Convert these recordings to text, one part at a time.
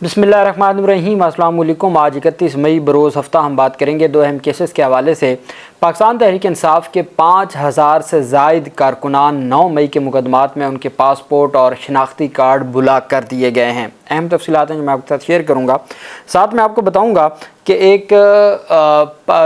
बिस्मिल्लाहिर्रहमानिर्रहीम। अस्सलाम वालेकुम। आज 31 मई बरोज़ हफ़्ता हम बात करेंगे दो अहम केसेस के हवाले से। पाकिस्तान तहरीक इंसाफ के 5000 से ज़ायद कारकुनान 9 मई के मुकदमात में उनके पासपोर्ट और शनाख्ती कार्ड ब्लॉक कर दिए गए हैं। अहम तफसीलात हैं जो मैं आपके साथ शेयर करूँगा। साथ में आपको बताऊँगा कि एक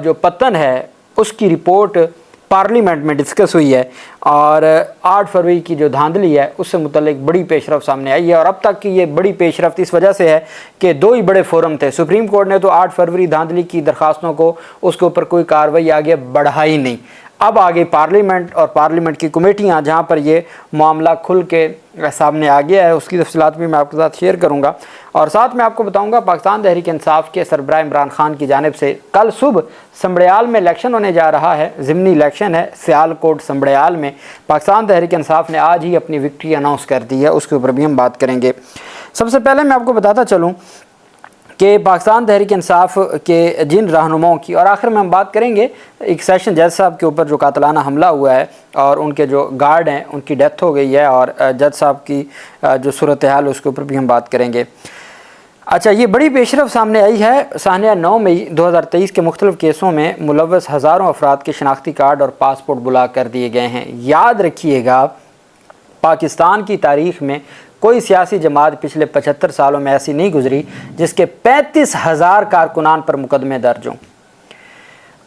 जो पतन है उसकी रिपोर्ट पार्लियामेंट में डिस्कस हुई है और 8 फरवरी की जो धांधली है उससे मुतल्लिक बड़ी पेशरफ सामने आई है। और अब तक की ये बड़ी पेशरफ इस वजह से है कि दो ही बड़े फोरम थे। सुप्रीम कोर्ट ने तो 8 फरवरी धांधली की दरख्वास्तों को उसके ऊपर कोई कार्रवाई आगे बढ़ाई नहीं। अब आगे पार्लियामेंट और पार्लियामेंट की कमेटियाँ जहाँ पर ये मामला खुल के सामने आ गया है उसकी तफसीलात भी मैं आपके साथ शेयर करूँगा। और साथ में आपको बताऊँगा पाकिस्तान तहरीक इंसाफ के सरबराह इमरान खान की जानिब से कल सुबह समड़याल में इलेक्शन होने जा रहा है। ज़िमनी इलेक्शन है सियालकोट समड़याल में। पाकिस्तान तहरीक इंसाफ ने आज ही अपनी विक्ट्री अनाउंस कर दी है, उसके ऊपर भी हम बात करेंगे। सबसे पहले मैं आपको बताता चलूँ कि पाकिस्तान तहरीक इंसाफ के जिन रहनुमाओं की, और आखिर में हम बात करेंगे एक सेशन जज साहब के ऊपर जो कातलाना हमला हुआ है और उनके जो गार्ड हैं उनकी डेथ हो गई है, और जज साहब की जो सूरत हाल है उसके ऊपर भी हम बात करेंगे। अच्छा, ये बड़ी पेशरफ सामने आई है। सानिया 9 मई 2023 के मुख्तलिफ केसों में मुलव्वस हज़ारों अफराद के शनाख्ती कार्ड और पासपोर्ट ब्लॉक कर दिए गए हैं। याद रखिएगा, पाकिस्तान की तारीख़ में कोई सियासी जमात पिछले 75 सालों में ऐसी नहीं गुजरी जिसके 35,000 कारकुनान पर मुकदमे दर्ज हों।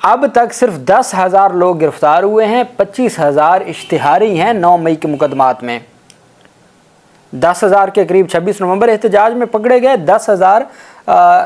अब तक सिर्फ 10,000 लोग गिरफ्तार हुए हैं, 25,000 इश्तिहारी हैं 9 मई के मुकदमात में। 10,000 के करीब 26 नवंबर एहतजाज में पकड़े गए, 10,000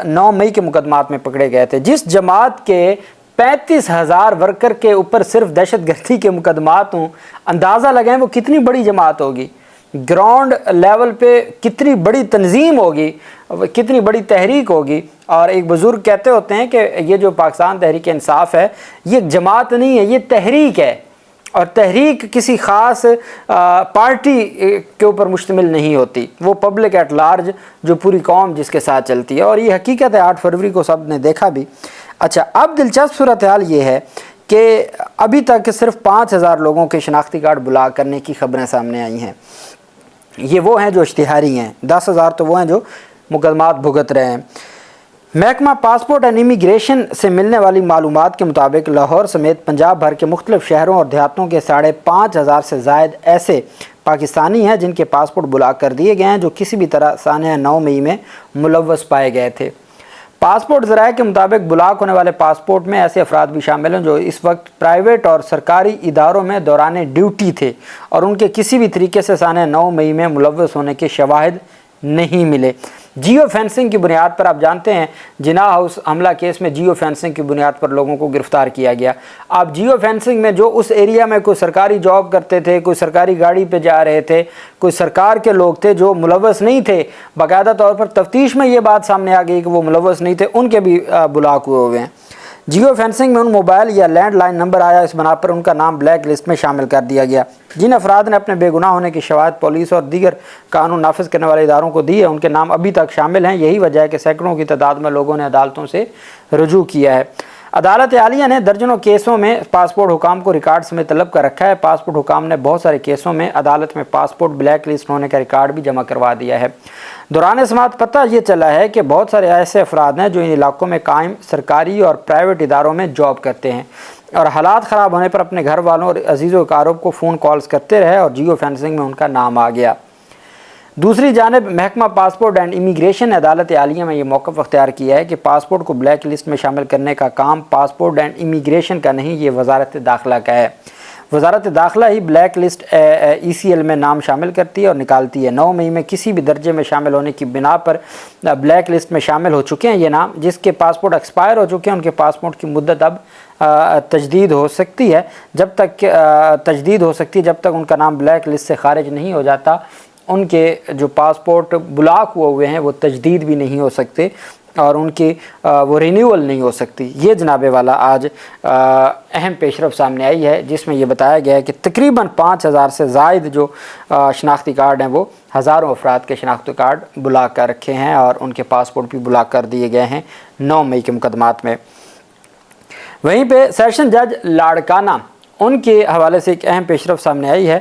9 मई के मुकदमात में पकड़े गए थे। जिस जमात के 35,000 वर्कर के ऊपर सिर्फ दहशतगर्दी के मुकदमात हों, अंदाज़ा लगाएं वो कितनी बड़ी जमात होगी, ग्राउंड लेवल पे कितनी बड़ी तंजीम होगी, कितनी बड़ी तहरीक होगी। और एक बुज़ुर्ग कहते होते हैं कि ये जो पाकिस्तान तहरीक इंसाफ है ये जमात नहीं है, ये तहरीक है। और तहरीक किसी ख़ास पार्टी के ऊपर मुश्तमिल नहीं होती, वो पब्लिक एट लार्ज, जो पूरी कौम जिसके साथ चलती है। और ये हकीकत है, 8 फरवरी को सब ने देखा भी। अच्छा, अब दिलचस्प सूरत हाल ये है कि अभी तक सिर्फ 5,000 लोगों के शनाख्ती कार्ड ब्लॉक करने की खबरें सामने आई हैं। ये वो हैं जो इश्तिहारी हैं, 10,000 तो वो हैं जो मुकदमात भुगत रहे हैं। महकमा पासपोर्ट एंड इमिग्रेशन से मिलने वाली मालूमात के मुताबिक लाहौर समेत पंजाब भर के मुख्तलिफ शहरों और देहातों के 5,500 से ज़ायद ऐसे पाकिस्तानी हैं जिनके पासपोर्ट ब्लॉक कर दिए गए हैं, जो किसी भी तरह सानिया 9 मई में मुलव्वस पाए गए थे। पासपोर्ट ज़राए के मुताबिक ब्लॉक होने वाले पासपोर्ट में ऐसे अफराद भी शामिल हैं जो इस वक्त प्राइवेट और सरकारी इदारों में दौरान ड्यूटी थे और उनके किसी भी तरीके से सानिया 9 मई में मुलव्वस होने के शवाहिद नहीं मिले। जियो फेंसिंग की बुनियाद पर, आप जानते हैं जिनाह हाउस हमला केस में जियो फेंसिंग की बुनियाद पर लोगों को गिरफ्तार किया गया। अब जियो फेंसिंग में जो उस एरिया में कोई सरकारी जॉब करते थे, कोई सरकारी गाड़ी पे जा रहे थे, कोई सरकार के लोग थे जो मुलव्वस नहीं थे, बाकायदा तौर पर तफ्तीश में ये बात सामने आ गई कि वो मुलव्वस नहीं थे, उनके भी ब्लॉक हुए हैं। जियो फेंसिंग में उन मोबाइल या लैंडलाइन नंबर आया, इस बना पर उनका नाम ब्लैक लिस्ट में शामिल कर दिया गया। जिन अफराद ने अपने बेगुनाह होने की शवाहद पुलिस और दीगर कानून नाफिज करने वाले इदारों को दी है, उनके नाम अभी तक शामिल हैं। यही वजह है कि सैकड़ों की तादाद में लोगों ने अदालतों से रुजू किया है। अदालत आलिया ने दर्जनों केसों में पासपोर्ट हुकाम को रिकॉर्ड समेत तलब कर रखा है। पासपोर्ट हुकाम ने बहुत सारे केसों में अदालत में पासपोर्ट ब्लैक लिस्ट होने का रिकॉर्ड भी जमा करवा दिया है। दौरान समाअत पता ये चला है कि बहुत सारे ऐसे अफराद हैं जो इन इलाकों में कायम सरकारी और प्राइवेट इदारों में जॉब करते हैं और हालात ख़राब होने पर अपने घर वालों और अजीज़ों कारब को फ़ोन कॉल्स करते रहे और जियो फेंसिंग में उनका नाम आ गया। दूसरी जानिब महकमा पासपोर्ट एंड इमिग्रेशन ने अदालत आलिया में ये मौक़िफ़ अख्तियार किया है कि पासपोर्ट को ब्लैक लिस्ट में शामिल करने का काम पासपोर्ट एंड इमिग्रेशन का नहीं, ये वजारत दाखिला का है। वजारत दाखिला ही ब्लैक लिस्ट ECL में नाम शामिल करती है और निकालती है। 9 मई में किसी भी दर्जे में शामिल होने की बिना पर ब्लैक लिस्ट में शामिल हो चुके हैं ये नाम, जिसके पासपोर्ट एक्सपायर हो चुके हैं, उनके पासपोर्ट की मुद्दत अब तजदीद हो सकती है। जब तक उनका नाम ब्लैक लिस्ट से खारिज नहीं हो जाता, उनके जो पासपोर्ट ब्लॉक हुए हैं वो तजदीद भी नहीं हो सकते और उनकी वो रिन्यूअल नहीं हो सकती। ये जनाबे वाला आज अहम पेशरफ सामने आई है, जिसमें ये बताया गया है कि तकरीबन 5,000 से ज़ायद जो शनाख्ती कार्ड हैं वो हज़ारों अफराद के शनाख्ती कार्ड ब्लॉक कर रखे हैं और उनके पासपोर्ट भी ब्लॉक कर दिए गए हैं 9 मई के मुकदमात में। वहीं पे सेशन जज लाड़काना ان کے حوالے سے ایک اہم پیش رفت سامنے آئی ہے۔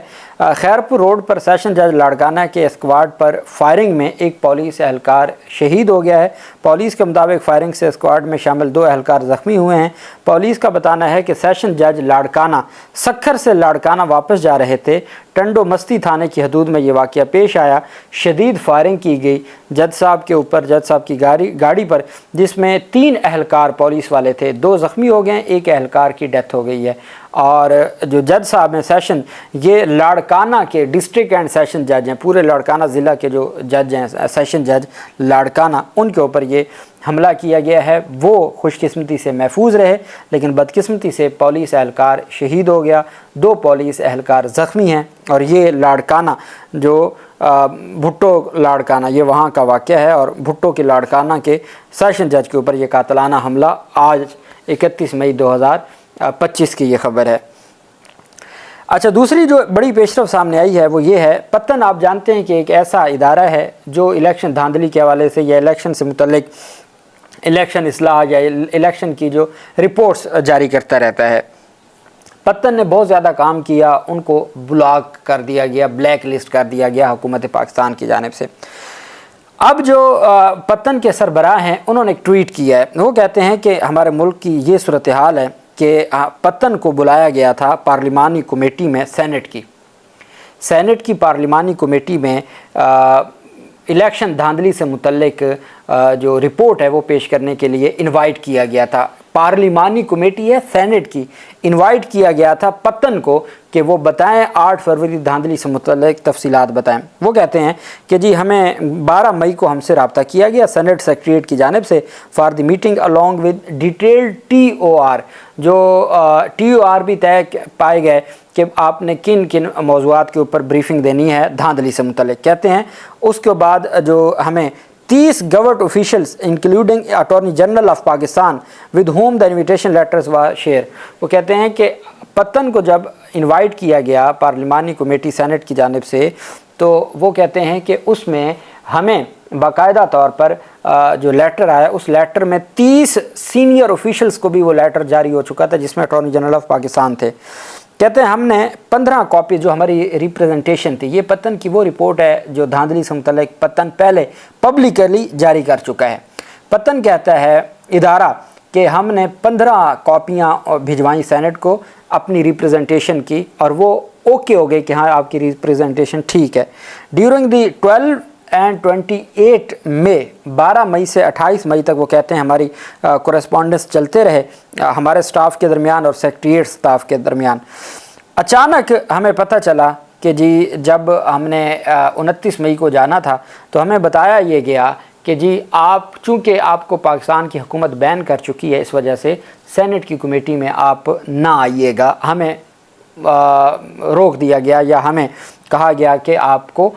خیرپور روڈ پر سیشن جج لاڑکانہ کے اسکواڈ پر فائرنگ میں ایک پولیس اہلکار شہید ہو گیا ہے۔ پولیس کے مطابق فائرنگ سے اسکواڈ میں شامل 2 اہلکار زخمی ہوئے ہیں۔ پولیس کا بتانا ہے کہ سیشن جج لاڑکانہ سکھر سے لاڑکانہ واپس جا رہے تھے۔ ٹنڈو مستی تھانے کی حدود میں یہ واقعہ پیش آیا۔ شدید فائرنگ کی گئی جج صاحب کے اوپر، جج صاحب کی گاڑی پر، جس میں 3 اہلکار پولیس والے تھے، 2 زخمی ہو گئے، 1 اہلکار کی ڈیتھ ہو گئی ہے۔ اور جو جج صاحب ہیں سیشن، یہ لاڑکانہ کے ڈسٹرکٹ اینڈ سیشن جج ہیں، پورے لاڑکانہ ضلع کے جو جج ہیں سیشن جج لاڑکانہ، ان کے اوپر یہ حملہ کیا گیا ہے۔ وہ خوش قسمتی سے محفوظ رہے، لیکن بدقسمتی سے پولیس اہلکار شہید ہو گیا، 2 پولیس اہلکار زخمی ہیں۔ اور یہ لاڑکانہ جو بھٹو لاڑکانہ، یہ وہاں کا واقعہ ہے، اور بھٹو کے لاڑکانہ کے سیشن جج کے اوپر یہ قاتلانہ حملہ آج 31 مئی 2025 کی یہ خبر ہے۔ اچھا، دوسری جو بڑی پیش رفت سامنے آئی ہے وہ یہ ہے، پتن آپ جانتے ہیں کہ ایک ایسا ادارہ ہے جو الیکشن دھاندلی کے حوالے سے یا الیکشن سے متعلق الیکشن اصلاح یا الیکشن کی جو رپورٹس جاری کرتا رہتا ہے۔ پتن نے بہت زیادہ کام کیا، ان کو بلاک کر دیا گیا، بلیک لسٹ کر دیا گیا حکومت پاکستان کی جانب سے۔ اب جو پتن کے سربراہ ہیں انہوں نے ایک ٹویٹ کیا ہے، وہ کہتے ہیں کہ ہمارے ملک کی یہ صورتحال ہے کہ پتن کو بلایا گیا تھا پارلیمانی کمیٹی میں، سینٹ کی پارلیمانی کمیٹی میں الیکشن دھاندلی سے متعلق جو رپورٹ ہے وہ پیش کرنے کے لیے انوائٹ کیا گیا تھا۔ پارلیمانی کمیٹی ہے سینٹ کی، انوائٹ کیا گیا تھا پتن کو کہ وہ بتائیں 8 فروری دھاندلی سے متعلق تفصیلات بتائیں۔ وہ کہتے ہیں کہ جی ہمیں 12 مئی کو ہم سے رابطہ کیا گیا سینٹ سیکریٹریٹ کی جانب سے for the meeting along with detailed TOR، جو TOR بھی طے پائے گئے کہ آپ نے کن کن موضوعات کے اوپر بریفنگ دینی ہے دھاندلی سے متعلق۔ کہتے ہیں اس کے بعد جو ہمیں 30 government officials including attorney general of Pakistan with whom the invitation letters وا شیئر، وہ کہتے ہیں کہ پتن کو جب انوائٹ کیا گیا پارلیمانی کمیٹی سینٹ کی جانب سے، تو وہ کہتے ہیں کہ اس میں ہمیں باقاعدہ طور پر جو لیٹر آیا، اس لیٹر میں 30 سینئر آفیشلز کو بھی وہ لیٹر جاری ہو چکا تھا جس میں اٹارنی جنرل آف پاکستان تھے۔ کہتے ہیں ہم نے 15 کاپی جو ہماری ریپریزنٹیشن تھی، یہ پتن کی وہ رپورٹ ہے جو دھاندلی سے متعلق پتن پہلے پبلکلی جاری کر چکا ہے۔ پتن کہتا ہے ادارہ کہ ہم نے 15 کاپیاں بھجوائیں سینٹ کو اپنی ریپریزنٹیشن کی، اور وہ اوکے ہو گئے کہ ہاں آپ کی ریپریزنٹیشن ٹھیک ہے۔ ڈیورنگ دی 12 اینڈ 28 مئی، 12 مئی سے 28 مئی تک وہ کہتے ہیں ہماری کورسپونڈنس چلتے رہے ہمارے سٹاف کے درمیان اور سیکریٹریٹ سٹاف کے درمیان۔ اچانک ہمیں پتہ چلا کہ جی جب ہم نے 29 مئی کو جانا تھا تو ہمیں بتایا یہ گیا کہ جی آپ چونکہ آپ کو پاکستان کی حکومت بین کر چکی ہے، اس وجہ سے سینٹ کی کمیٹی میں آپ نہ آئیے گا، ہمیں روک دیا گیا یا ہمیں کہا گیا کہ آپ کو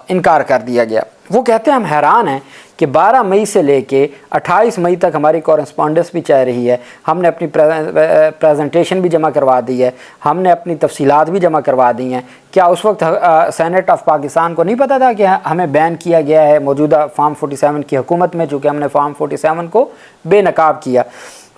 انکار کر دیا گیا۔ وہ کہتے ہیں ہم حیران ہیں کہ 12 مئی سے لے کے 28 مئی تک ہماری کورسپونڈنس بھی چل رہی ہے، ہم نے اپنی پریزنٹیشن بھی جمع کروا دی ہے، ہم نے اپنی تفصیلات بھی جمع کروا دی ہیں۔ کیا اس وقت سینٹ آف پاکستان کو نہیں پتہ تھا کہ ہمیں بین کیا گیا ہے موجودہ فارم 47 کی حکومت میں، چونکہ ہم نے فارم 47 کو بے نقاب کیا؟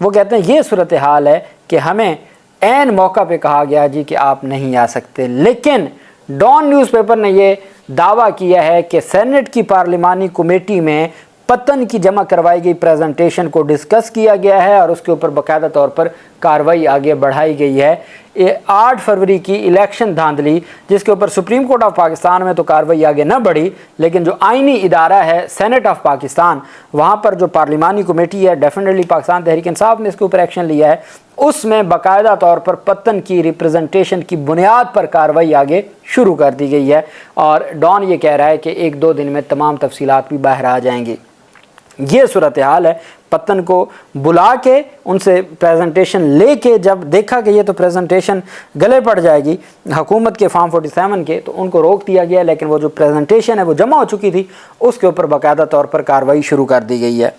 وہ کہتے ہیں یہ صورتحال ہے کہ ہمیں عین موقع پہ کہا گیا جی کہ آپ نہیں آ سکتے، لیکن ڈان نیوز پیپر نے یہ دعویٰ کیا ہے کہ سینٹ کی پارلیمانی کمیٹی میں پتن کی جمع کروائی گئی پریزنٹیشن کو ڈسکس کیا گیا ہے اور اس کے اوپر باقاعدہ طور پر کارروائی آگے بڑھائی گئی ہے۔ 8 فروری کی الیکشن دھاندلی جس کے اوپر سپریم کورٹ آف پاکستان میں تو کارروائی آگے نہ بڑھی، لیکن جو آئینی ادارہ ہے سینٹ آف پاکستان، وہاں پر جو پارلیمانی کمیٹی ہے ڈیفینیٹلی پاکستان تحریک انصاف نے اس کے اوپر ایکشن لیا ہے، اس میں باقاعدہ طور پر پتن کی ریپریزنٹیشن کی بنیاد پر کارروائی آگے شروع کر دی گئی ہے، اور ڈان یہ کہہ رہا ہے کہ 1-2 دن میں تمام تفصیلات بھی باہر آ جائیں گی۔ یہ صورتحال ہے، پتن کو بلا کے ان سے پریزنٹیشن لے کے جب دیکھا کہ یہ تو پریزنٹیشن گلے پڑ جائے گی حکومت کے فارم 47 کے، تو ان کو روک دیا گیا، لیکن وہ جو پریزنٹیشن ہے وہ جمع ہو چکی تھی، اس کے اوپر باقاعدہ طور پر کارروائی شروع کر دی گئی ہے۔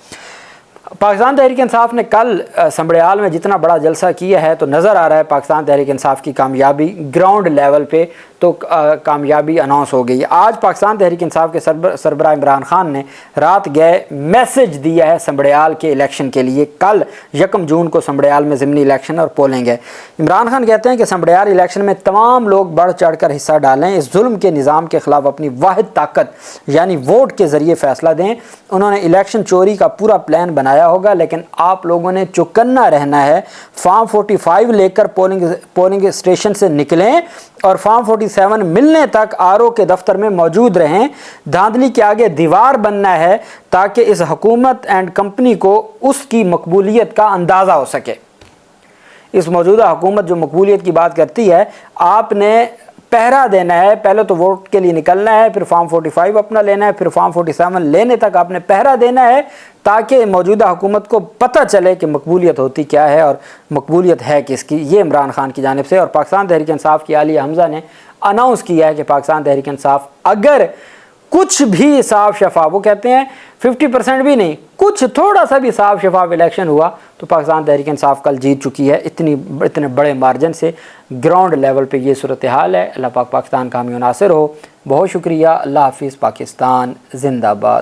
पाकिस्तान तहरीक इंसाफ ने कल संबड़ियाल में जितना बड़ा जलसा किया है तो नज़र आ रहा है पाकिस्तान तहरीक इंसाफ की कामयाबी ग्राउंड लेवल पे तो कामयाबी अनाउंस हो गई। आज पाकिस्तान तहरीक इंसाफ के सरबराह इमरान खान ने रात गए मैसेज दिया है संबड़ियाल के इलेक्शन के लिए। कल 1 जून को संबड़ियाल में ज़िमनी इलेक्शन और पोलिंग है। इमरान खान कहते हैं कि संबड़ियाल इलेक्शन में तमाम लोग बढ़ चढ़ कर हिस्सा डालें, इस जुल्म के निज़ाम के ख़िलाफ़ अपनी वाहिद ताकत यानी वोट के ज़रिए फ़ैसला दें। उन्होंने इलेक्शन चोरी का पूरा प्लान बनाया होगा, लेकिन आप लोगों ने चौकन्ना रहना है। फॉर्म 45 लेकर पोलिंग स्टेशन से निकलें और फॉर्म 47 मिलने तक आरओ के दफ्तर में मौजूद रहें। धांधली के आगे दीवार बनना है ताकि इस हुकूमत एंड कंपनी को उसकी मकबूलियत का अंदाज़ा हो सके। इस मौजूदा हुकूमत जो मकबूलियत की बात करती है, आपने पहरा देना है। पहले तो वोट के लिए निकलना है, फिर फॉर्म 45 अपना लेना है, फिर फॉर्म 47 लेने तक आपने पहरा देना है ताकि मौजूदा हुकूमत को पता चले कि मकबूलियत होती क्या है और मकबूलियत है किसकी। ये इमरान खान की जानिब से। और पाकिस्तान तहरीक इंसाफ की आलिया हमज़ा ने अनाउंस किया है कि पाकिस्तान तहरीक इंसाफ अगर कुछ भी साफ शफाफ, वो कहते हैं 50% भी नहीं, कुछ थोड़ा सा भी साफ शफाफ इलेक्शन हुआ तो पाकिस्तान तहरीक इंसाफ कल जीत चुकी है इतने बड़े मार्जिन से। ग्राउंड लेवल पे ये सूरत हाल है। अल्लाह पाक पाकिस्तान का हामी नासिर हो। बहुत शुक्रिया। अल्लाह हाफिज़। पाकिस्तान जिंदाबाद।